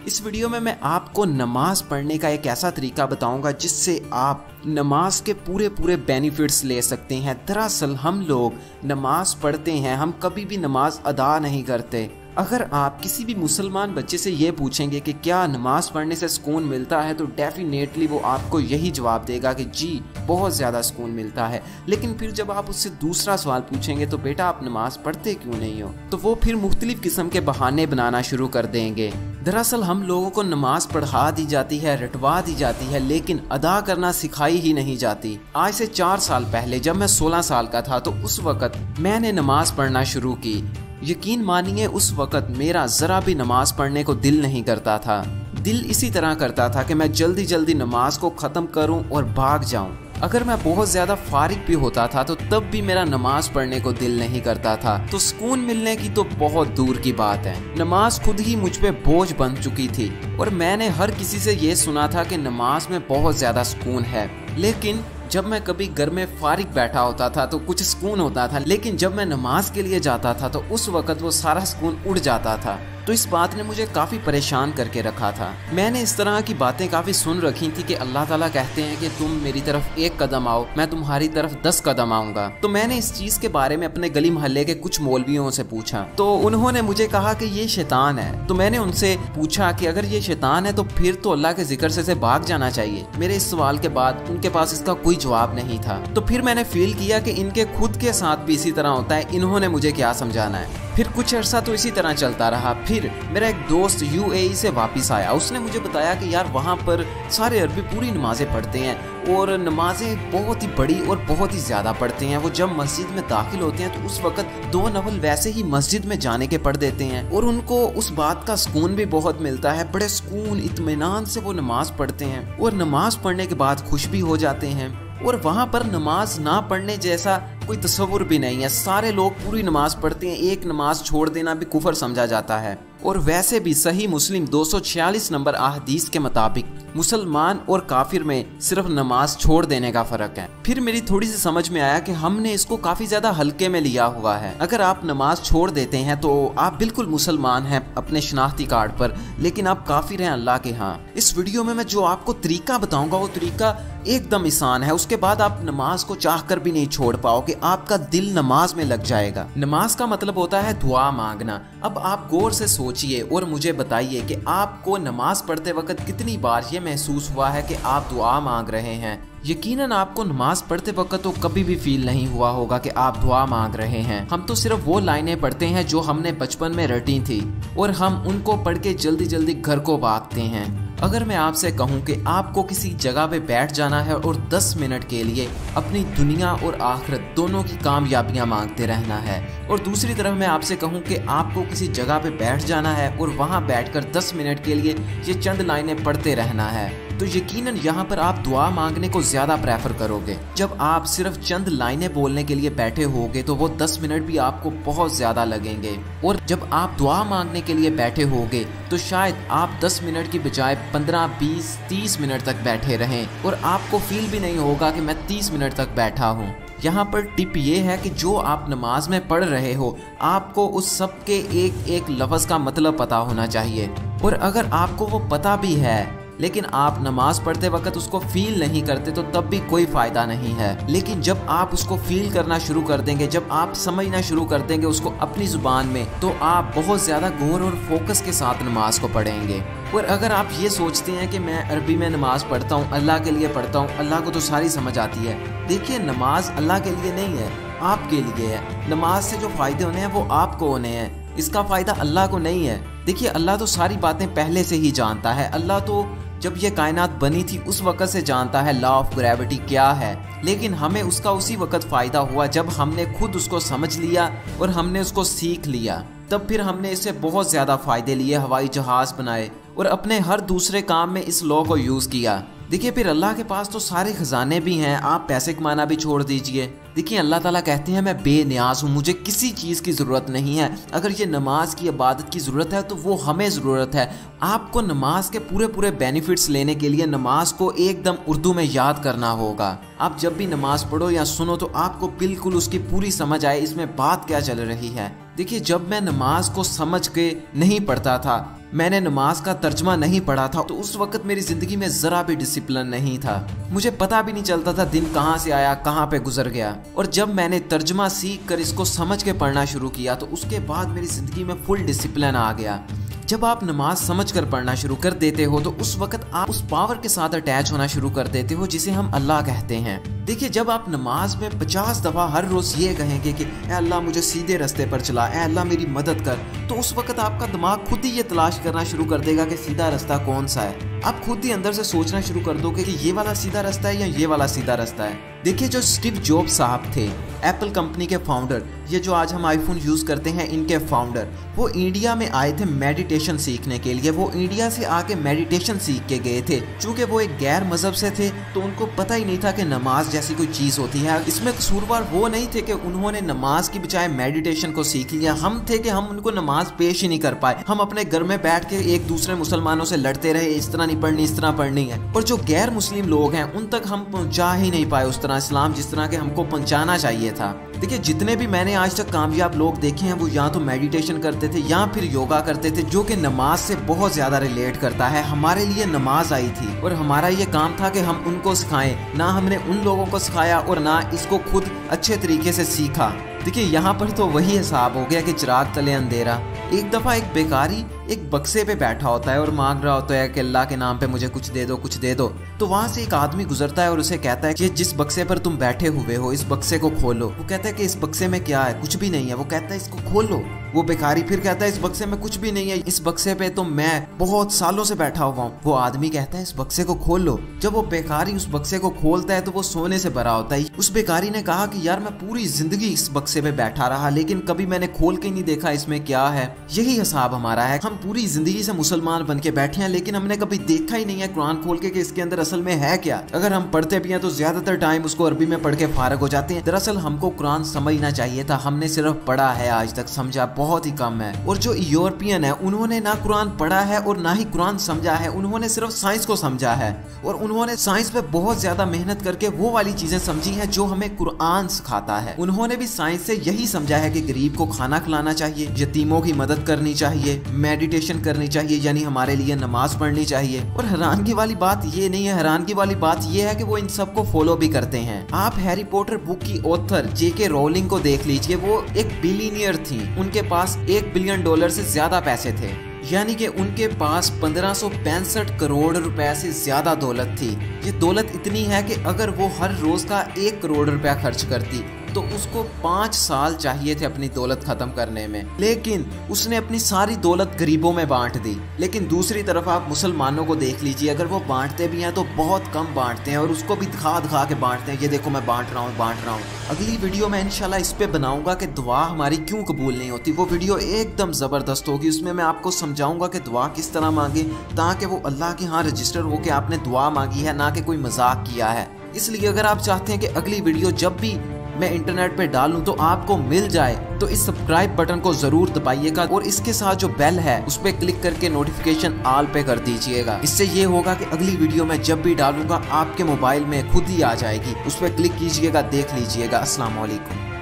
इस वीडियो में मैं आपको नमाज पढ़ने का एक ऐसा तरीका बताऊंगा जिससे आप नमाज के पूरे बेनिफिट्स ले सकते हैं। दरअसल हम लोग नमाज पढ़ते हैं, हम कभी भी नमाज अदा नहीं करते। अगर आप किसी भी मुसलमान बच्चे से ये पूछेंगे कि क्या नमाज पढ़ने से सुकून मिलता है, तो डेफिनेटली वो आपको यही जवाब देगा कि जी बहुत ज़्यादा सुकून मिलता है। लेकिन फिर जब आप उससे दूसरा सवाल पूछेंगे तो बेटा आप नमाज पढ़ते क्यों नहीं हो, तो वो फिर मुख्तलिफ किस्म के बहाने बनाना शुरू कर देंगे। दरअसल हम लोगों को नमाज पढ़ा दी जाती है, रटवा दी जाती है, लेकिन अदा करना सिखाई ही नहीं जाती। आज से 4 साल पहले जब मैं 16 साल का था तो उस वक़्त मैंने नमाज पढ़ना शुरू की। यकीन मानिए उस वक़्त मेरा ज़रा भी नमाज पढ़ने को दिल नहीं करता था। दिल इसी तरह करता था कि मैं जल्दी जल्दी नमाज को ख़त्म करूं और भाग जाऊं। अगर मैं बहुत ज़्यादा फारिग भी होता था तो तब भी मेरा नमाज पढ़ने को दिल नहीं करता था। तो सुकून मिलने की तो बहुत दूर की बात है। नमाज खुद ही मुझ पे बोझ बन चुकी थी और मैंने हर किसी से ये सुना था कि नमाज में बहुत ज़्यादा सुकून है। लेकिन जब मैं कभी घर में फारिग बैठा होता था तो कुछ सुकून होता था, लेकिन जब मैं नमाज के लिए जाता था तो उस वक़्त वो सारा सुकून उड़ जाता था। तो इस बात ने मुझे काफ़ी परेशान करके रखा था। मैंने इस तरह की बातें काफ़ी सुन रखी थी कि अल्लाह ताला कहते हैं कि तुम मेरी तरफ 1 कदम आओ, मैं तुम्हारी तरफ 10 कदम आऊँगा। तो मैंने इस चीज़ के बारे में अपने गली मोहल्ले के कुछ मौलवियों से पूछा, तो उन्होंने मुझे कहा कि ये शैतान है। तो मैंने उनसे पूछा कि अगर ये शैतान है तो फिर तो अल्लाह के जिक्र से भाग जाना चाहिए। मेरे इस सवाल के बाद उनके पास इसका कोई जवाब नहीं था। तो फिर मैंने फील किया कि इनके खुद के साथ भी इसी तरह होता है, इन्होंने मुझे क्या समझाना है। फिर कुछ अर्सा तो इसी तरह चलता रहा। फिर मेरा एक दोस्त यूएई से वापस आया, उसने मुझे बताया कि यार वहाँ पर सारे अरबी पूरी नमाजें पढ़ते हैं और नमाजें बहुत ही बड़ी और बहुत ही ज़्यादा पढ़ते हैं। वो जब मस्जिद में दाखिल होते हैं तो उस वक़्त 2 नफल वैसे ही मस्जिद में जाने के पढ़ देते हैं और उनको उस बात का सुकून भी बहुत मिलता है। बड़े सुकून इत्मीनान से वो नमाज पढ़ते हैं और नमाज पढ़ने के बाद खुश भी हो जाते हैं। और वहाँ पर नमाज ना पढ़ने जैसा कोई तस्वुर भी नहीं है। सारे लोग पूरी नमाज पढ़ते हैं, एक नमाज छोड़ देना भी कुफर समझा जाता है। और वैसे भी सही मुस्लिम 246 नंबर अहदीस के मुताबिक मुसलमान और काफिर में सिर्फ नमाज छोड़ देने का फर्क है। फिर मेरी थोड़ी सी समझ में आया कि हमने इसको काफी ज्यादा हल्के में लिया हुआ है। अगर आप नमाज छोड़ देते हैं तो आप बिल्कुल मुसलमान हैं अपने शनाख्ती कार्ड पर, लेकिन आप काफिर हैं अल्लाह के यहाँ। इस वीडियो में मैं जो आपको तरीका बताऊंगा वो तरीका एकदम आसान है। उसके बाद आप नमाज को चाह कर भी नहीं छोड़ पाओगे, आपका दिल नमाज में लग जाएगा। नमाज का मतलब होता है दुआ मांगना। अब आप गौर से सोचिए और मुझे बताइए कि आपको नमाज पढ़ते वक्त कितनी बार ये महसूस हुआ है कि आप दुआ मांग रहे हैं। यकीनन आपको नमाज पढ़ते वक्त तो कभी भी फील नहीं हुआ होगा कि आप दुआ मांग रहे हैं। हम तो सिर्फ वो लाइनें पढ़ते हैं जो हमने बचपन में रटी थी और हम उनको पढ़ के जल्दी जल्दी घर को भागते हैं। अगर मैं आपसे कहूं कि आपको किसी जगह पे बैठ जाना है और 10 मिनट के लिए अपनी दुनिया और आखिरत दोनों की कामयाबियां मांगते रहना है, और दूसरी तरफ मैं आपसे कहूं कि आपको किसी जगह पे बैठ जाना है और वहां बैठकर 10 मिनट के लिए ये चंद लाइनें पढ़ते रहना है, तो यकीनन यहाँ पर आप दुआ मांगने को ज्यादा प्रेफर करोगे। जब आप सिर्फ चंद लाइनें बोलने के लिए बैठे होगे तो वो 10 मिनट भी आपको बहुत ज्यादा लगेंगे, और जब आप दुआ मांगने के लिए बैठे होगे तो शायद आप 10 मिनट की बजाय 15, 20, 30 मिनट तक बैठे रहें और आपको फील भी नहीं होगा कि मैं 30 मिनट तक बैठा हूँ। यहाँ पर टिप ये है कि जो आप नमाज में पढ़ रहे हो आपको उस सब के एक एक लफ्ज़ का मतलब पता होना चाहिए, और अगर आपको वो पता भी है लेकिन आप नमाज पढ़ते वक्त उसको फील नहीं करते तो तब भी कोई फ़ायदा नहीं है। लेकिन जब आप उसको फील करना शुरू कर देंगे, जब आप समझना शुरू कर देंगे उसको अपनी ज़ुबान में, तो आप बहुत ज़्यादा गौर और फोकस के साथ नमाज को पढ़ेंगे। और अगर आप ये सोचते हैं कि मैं अरबी में नमाज पढ़ता हूँ, अल्लाह के लिए पढ़ता हूँ, अल्लाह को तो सारी समझ आती है, देखिए नमाज अल्लाह के लिए नहीं है, आपके लिए है। नमाज से जो फ़ायदे होने हैं वो आपको होने हैं, इसका फ़ायदा अल्लाह को नहीं है। देखिए अल्लाह तो सारी बातें पहले से ही जानता है। अल्लाह तो जब ये कायनात बनी थी उस वक़्त से जानता है लॉ ऑफ ग्रेविटी क्या है, लेकिन हमें उसका उसी वक़्त फ़ायदा हुआ जब हमने खुद उसको समझ लिया और हमने उसको सीख लिया। तब फिर हमने इससे बहुत ज़्यादा फ़ायदे लिए, हवाई जहाज़ बनाए और अपने हर दूसरे काम में इस लॉ को यूज़ किया। देखिए फिर अल्लाह के पास तो सारे खजाने भी हैं, आप पैसे कमाना भी छोड़ दीजिए। देखिए अल्लाह ताला कहते हैं मैं बेनियाज हूँ, मुझे किसी चीज़ की ज़रूरत नहीं है। अगर ये नमाज की इबादत की ज़रूरत है तो वो हमें ज़रूरत है। आपको नमाज के पूरे बेनिफिट्स लेने के लिए नमाज को एकदम उर्दू में याद करना होगा। आप जब भी नमाज पढ़ो या सुनो तो आपको बिल्कुल उसकी पूरी समझ आए इसमें बात क्या चल रही है। देखिए, जब मैं नमाज को समझ के नहीं पढ़ता था, मैंने नमाज का तर्जमा नहीं पढ़ा था, तो उस वक्त मेरी ज़िंदगी में ज़रा भी डिसिप्लिन नहीं था। मुझे पता भी नहीं चलता था दिन कहाँ से आया, कहाँ पे गुजर गया। और जब मैंने तर्जमा सीख कर इसको समझ के पढ़ना शुरू किया तो उसके बाद मेरी ज़िंदगी में फुल डिसिप्लिन आ गया। जब आप नमाज समझ कर पढ़ना शुरू कर देते हो तो उस वक्त आप उस पावर के साथ अटैच होना शुरू कर देते हो जिसे हम अल्लाह कहते हैं। देखिए, जब आप नमाज में 50 दफ़ा हर रोज़ ये कहेंगे कि ए अल्लाह मुझे सीधे रास्ते पर चला, ए अल्लाह मेरी मदद कर, तो उस वक्त आपका दिमाग खुद ही ये तलाश करना शुरू कर देगा कि सीधा रास्ता कौन सा है। आप खुद ही अंदर से सोचना शुरू कर दोगे कि ये वाला सीधा रास्ता है या ये वाला सीधा रास्ता है। देखिए, जो स्टीव जॉब्स साहब थे, एप्पल कंपनी के फाउंडर, ये जो आज हम आईफोन यूज़ करते हैं इनके फाउंडर, वो इंडिया में आए थे मेडिटेशन सीखने के लिए। वो इंडिया से आके मेडिटेशन सीख के गए थे। चूँकि वो एक गैर मजहब से थे तो उनको पता ही नहीं था कि नमाज जैसी कोई चीज़ होती है। इसमें कसूरवार वो नहीं थे कि उन्होंने नमाज की बजाय मेडिटेशन को सीख लिया, हम थे कि हम उनको नमाज पेश ही नहीं कर पाए। हम अपने घर में बैठ के एक दूसरे मुसलमानों से लड़ते रहे, इस तरह नहीं पढ़नी, इस तरह पढ़नी है। और जो गैर मुस्लिम लोग हैं उन तक हम पहुँचा ही नहीं पाए उस तरह इस्लाम जिस तरह के हमको पहुँचाना चाहिए था। देखिए, जितने भी मैंने आज तक कामयाब लोग देखे हैं वो या तो मेडिटेशन करते थे या फिर योगा करते थे, जो कि नमाज से बहुत ज़्यादा रिलेट करता है। हमारे लिए नमाज आई थी और हमारा ये काम था कि हम उनको सिखाएं। ना हमने उन लोगों को सिखाया और ना इसको खुद अच्छे तरीके से सीखा। देखिए, यहाँ पर तो वही हिसाब हो गया कि चिराग तले अंधेरा। एक दफ़ा एक बेकारी एक बक्से पे बैठा होता है और मांग रहा होता है कि अल्लाह के नाम पे मुझे कुछ दे दो, कुछ दे दो। तो वहाँ से एक आदमी गुजरता है और उसे कहता है कि जिस बक्से पर तुम बैठे हुए हो इस बक्से को खोलो। वो कहता है कि इस बक्से में क्या है? कुछ भी नहीं है। वो कहता है इसको खोलो। वो बेकारी फिर कहता है इस बक्से में कुछ भी नहीं है, इस बक्से पे तो मैं बहुत सालों से बैठा हुआ हूँ। वो आदमी कहता है इस बक्से को खोल लो। जब वो बेकारी उस बक्से को खोलता है तो वो सोने से भरा होता है। उस बेकारी ने कहा कि यार मैं पूरी जिंदगी इस बक्से पे बैठा रहा लेकिन कभी मैंने खोल के नहीं देखा इसमें क्या है। यही हिसाब हमारा है। हम पूरी जिंदगी से मुसलमान बन के बैठे हैं लेकिन हमने कभी देखा ही नहीं है कुरान खोल के कि इसके अंदर असल में है क्या। अगर हम पढ़ते भी हैं तो ज्यादातर टाइम उसको अरबी में पढ़ के फारग हो जाते हैं। दरअसल हमको कुरान समझना चाहिए था, हमने सिर्फ पढ़ा है, आज तक समझा बहुत ही कम है। और जो यूरोपियन है उन्होंने ना कुरान पढ़ा है और ना ही कुरान समझा है, उन्होंने सिर्फ साइंस को समझा है और उन्होंने साइंस पे बहुत ज्यादा मेहनत करके वो वाली चीजें समझी हैं जो हमें कुरान सिखाता है। उन्होंने भी साइंस से यही समझा है कि गरीब को खाना खिलाना चाहिए, यतीमों की मदद करनी चाहिए, मेडिटेशन करनी चाहिए यानी हमारे लिए नमाज पढ़नी चाहिए। और हैरानगी वाली बात ये नहीं है, हैरानगी वाली बात ये है कि वो इन सबको फॉलो भी करते हैं। आप हैरी पॉटर बुक की ऑथर जेके रोलिंग को देख लीजिए, वो एक बिलियनियर थी, उनके पास $1 बिलियन से ज्यादा पैसे थे, यानी कि उनके पास 1565 करोड़ रुपए से ज्यादा दौलत थी। ये दौलत इतनी है कि अगर वो हर रोज का 1 करोड़ रुपया खर्च करती तो उसको 5 साल चाहिए थे अपनी दौलत खत्म करने में, लेकिन उसने अपनी सारी दौलत गरीबों में बांट दी। लेकिन दूसरी तरफ आप मुसलमानों को देख लीजिए, अगर वो बांटते भी हैं तो बहुत कम बांटते हैं और उसको भी दिखा दिखा के बांटते हैं, ये देखो मैं बांट रहा हूँ। अगली वीडियो में इंशाल्लाह इस पे बनाऊंगा कि दुआ हमारी क्यों कबूल नहीं होती। वो वीडियो एकदम जबरदस्त होगी, उसमें मैं आपको समझाऊंगा कि दुआ किस तरह मांगे ताकि वो अल्लाह के यहाँ रजिस्टर हो के आपने दुआ मांगी है, ना कि कोई मजाक किया है। इसलिए अगर आप चाहते हैं कि अगली वीडियो जब भी मैं इंटरनेट पे डालूं तो आपको मिल जाए तो इस सब्सक्राइब बटन को जरूर दबाइएगा और इसके साथ जो बेल है उस पर क्लिक करके नोटिफिकेशन ऑल पे कर दीजिएगा। इससे ये होगा कि अगली वीडियो मैं जब भी डालूंगा आपके मोबाइल में खुद ही आ जाएगी। उस पर क्लिक कीजिएगा, देख लीजिएगा। अस्सलाम वालेकुम।